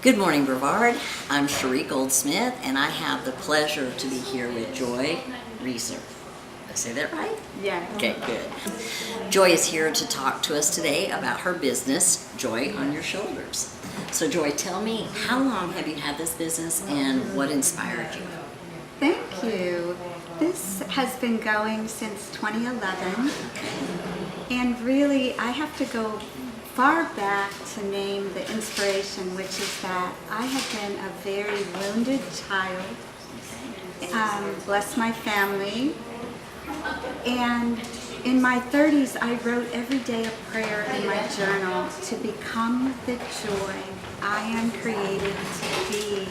Good morning, Brevard. I'm Cherie Goldsmith, and I have the pleasure to be here with Joy Resor. Did I say that right? Yeah. Okay, good. Joy is here to talk to us today about her business, Joy on Your Shoulders. So Joy, tell me, how long have you had this business and what inspired you? Thank you. This has been going since 2011, and really I have to go far back to name the inspiration, which is that I have been a very wounded child, bless my family, and in my 30s I wrote every day a prayer in my journal to become the joy I am created to be.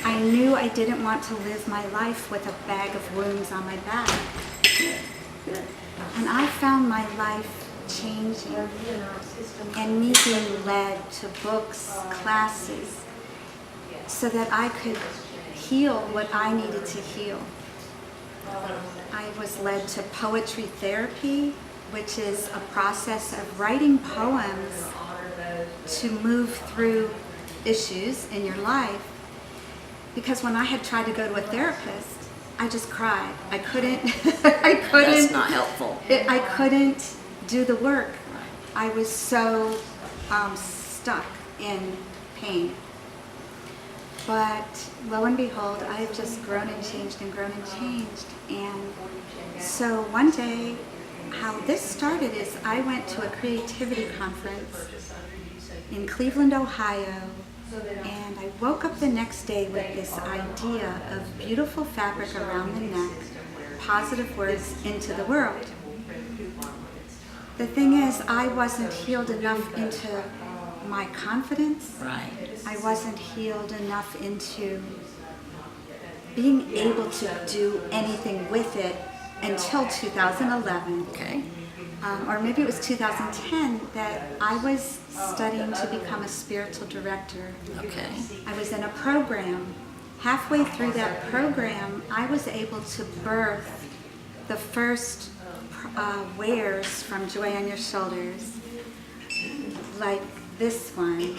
I knew I didn't want to live my life with a bag of wounds on my back. And I found my life changing and me being led to books, classes, so that I could heal what I needed to heal. I was led to poetry therapy, which is a process of writing poems to move through issues in your life. Because when I had tried to go to a therapist, I just cried. I couldn't. That's not helpful. I couldn't do the work. I was so stuck in pain. But lo and behold, I have just grown and changed and grown and changed. And so one day, how this started is I went to a creativity conference in Cleveland, Ohio, and I woke up the next day with this idea of beautiful fabric around the neck, positive words into the world. The thing is, I wasn't healed enough into my confidence. Right. I wasn't healed enough into being able to do anything with it until 2011. Okay. Or maybe it was 2010 that I was studying to become a spiritual director. Okay. I was in a program. Halfway through that program, I was able to birth the first wares from Joy on Your Shoulders, like this one.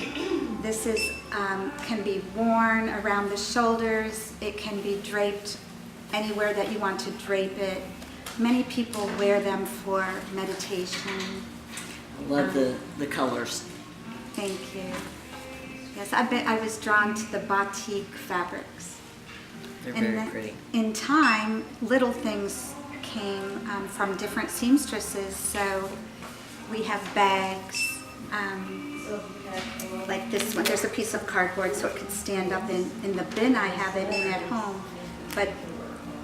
This is can be worn around the shoulders. It can be draped anywhere that you want to drape it. Many people wear them for meditation. I love the colors. Thank you. Yes, I was drawn to the batik fabrics. They're And very then pretty. in time, little things came from different seamstresses. So we have bags, like this one. There's a piece of cardboard so it could stand up in the bin I have it in at home. But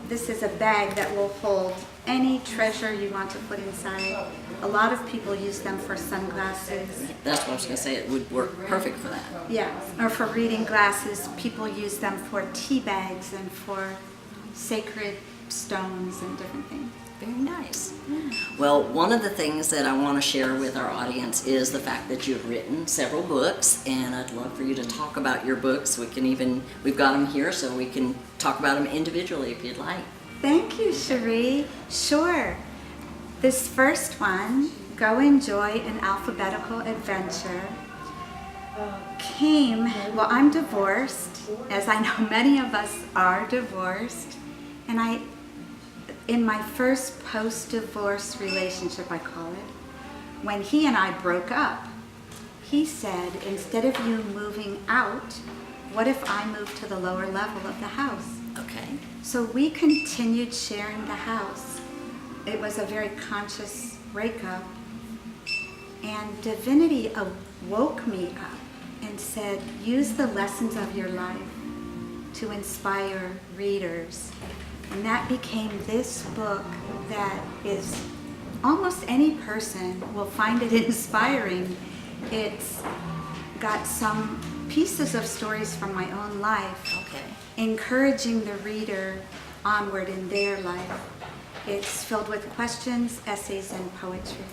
this is a bag that will hold any treasure you want to put inside. A lot of people use them for sunglasses. That's what I was going to say. It would work perfect for that. Yeah, or for reading glasses. People use them for tea bags and for sacred stones and different things. Very nice. Well, one of the things that I want to share with our audience is the fact that you've written several books, and I'd love for you to talk about your books. We've got them here, so we can talk about them individually if you'd like. Thank you, Cherie. Sure. This first one, Go Enjoy an Alphabetical Adventure, well, I'm divorced, as I know many of us are divorced, and in my first post-divorce relationship, I call it, when he and I broke up, he said, instead of you moving out, what if I moved to the lower level of the house? Okay. So we continued sharing the house. It was a very conscious breakup, and divinity awoke me up and said, use the lessons of your life to inspire readers. And that became this book that is almost any person will find it inspiring. It's got some pieces of stories from my own life, Okay. encouraging the reader onward in their life. It's filled with questions, essays, and poetry.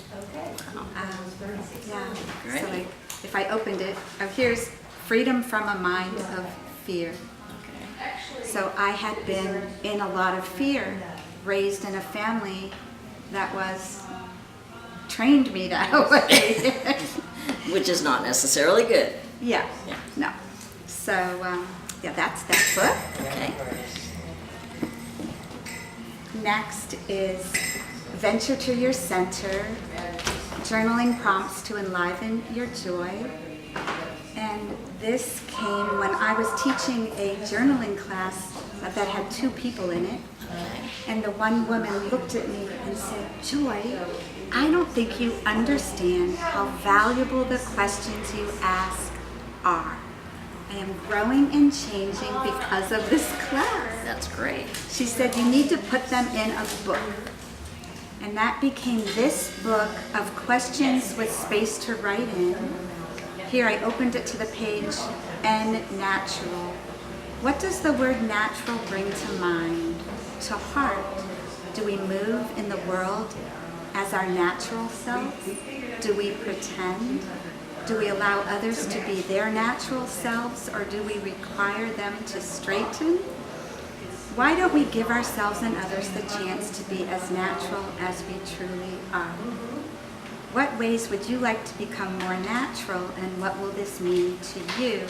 Yeah. Great. So like, if I opened it, here's Freedom from a Mind of Fear. Okay. So I had been in a lot of fear, raised in a family that was trained me that way. Which is not necessarily good. Yeah. Yeah. So, yeah, that's that book. Okay. Next is Venture to Your Center, Journaling Prompts to Enliven Your Joy. And this came when I was teaching a journaling class that had 2 people in it. And the one woman looked at me and said, Joy, I don't think you understand how valuable the questions you ask are. I am growing and changing because of this class. That's great. She said, you need to put them in a book. And that became this book of questions with space to write in. Here I opened it to the page, and natural. What does the word natural bring to mind, to heart? Do we move in the world as our natural selves? Do we pretend? Do we allow others to be their natural selves, or do we require them to straighten? Why don't we give ourselves and others the chance to be as natural as we truly are? What ways would you like to become more natural, and what will this mean to you?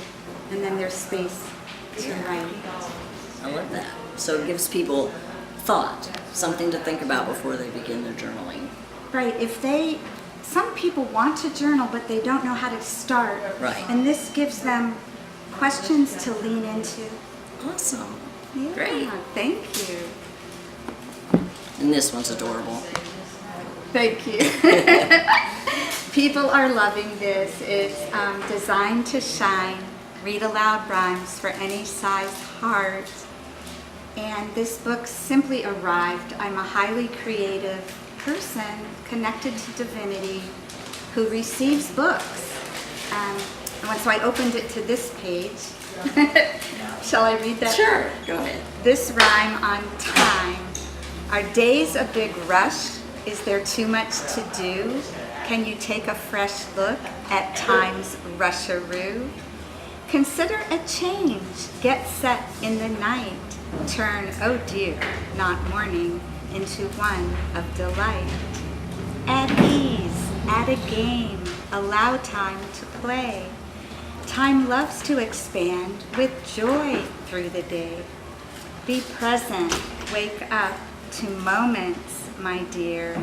And then there's space to write. I love that. So it gives people thought, something to think about before they begin their journaling. Right. Some people want to journal, but they don't know how to start. Right. And this gives them questions to lean into. Awesome. Yeah, Great. Thank you. And this one's adorable. Thank you. People are loving this. It's designed to shine. Read aloud rhymes for any size heart. And this book simply arrived. I'm a highly creative person connected to divinity who receives books. And so I opened it to this page. Shall I read that? Sure, go ahead. This rhyme on time. Are days a big rush? Is there too much to do? Can you take a fresh look at time's rusheroo? Consider a change. Get set in the night. Turn, oh dear, not morning, into one of delight. At ease, at a game, allow time to play. Time loves to expand with joy through the day. Be present, wake up to moments, my dear.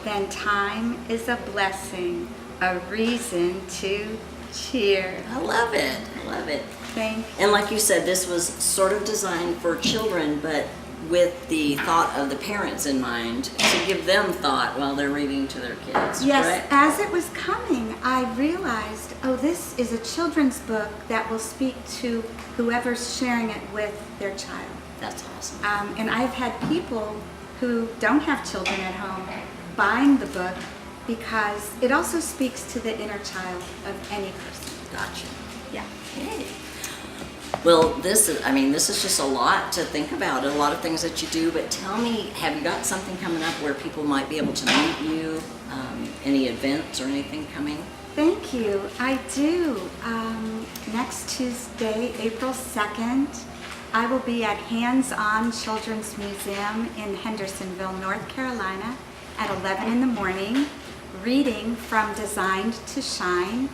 Then time is a blessing, a reason to cheer. I love it. I love it. Thank you. And like you said, this was sort of designed for children, but with the thought of the parents in mind, to give them thought while they're reading to their kids. Yes, Right? as it was coming, I realized, oh, this is a children's book that will speak to whoever's sharing it with their child. That's awesome. And I've had people who don't have children at home buying the book because it also speaks to the inner child of any person. Gotcha. Yeah. Okay. Well, this is just a lot to think about, a lot of things that you do, but tell me, have you got something coming up where people might be able to meet you? Any events or anything coming? Thank you. I do. Next Tuesday, April 2nd, I will be at Hands On Children's Museum in Hendersonville, North Carolina at 11 in the morning, reading from Designed to Shine,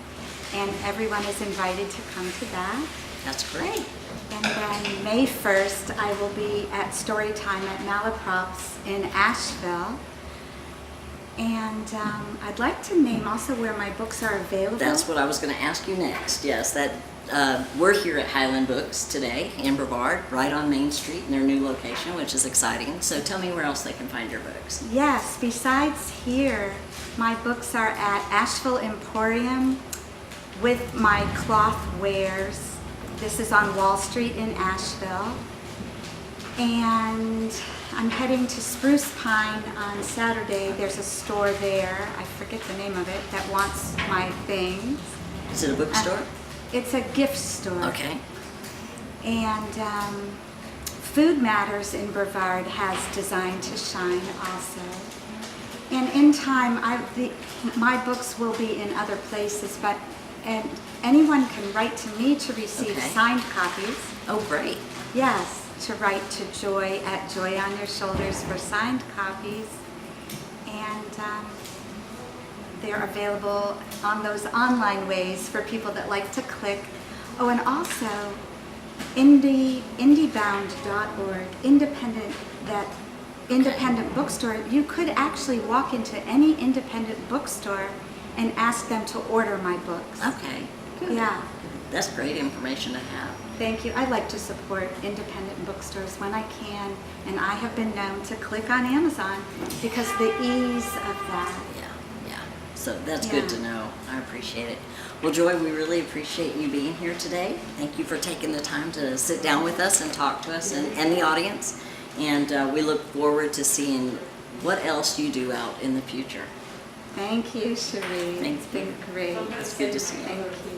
and everyone is invited to come to that. That's great. And then May 1st, I will be at Storytime at Malaprops in Asheville. And I'd like to name also where my books are available. That's what I was going to ask you next. Yes, that we're here at Highland Books today in Brevard, right on Main Street in their new location, which is exciting. So tell me where else they can find your books. Yes, besides here, my books are at Asheville Emporium with my cloth wares. This is on Wall Street in Asheville. And I'm heading to Spruce Pine on Saturday. There's a store there, I forget the name of it, that wants my things. Is it a bookstore? It's a gift store. Okay. And Food Matters in Brevard has Designed to Shine also. And in time, my books will be in other places, and anyone can write to me to receive signed copies. Oh, great. Yes, to write to Joy at Joy on Your Shoulders for signed copies. And they're available on those online ways for people that like to click. Oh, and also indiebound.org, independent bookstore. You could actually walk into any independent bookstore and ask them to order my books. Okay, good. Yeah. That's great information to have. Thank you. I like to support independent bookstores when I can, and I have been known to click on Amazon because the ease of that. Yeah. So that's good to know. I appreciate it. Well, Joy, we really appreciate you being here today. Thank you for taking the time to sit down with us and talk to us and the audience. And we look forward to seeing what else you do out in the future. Thank you, Cherie. Thank It's been great. It's good to see you. Thank you.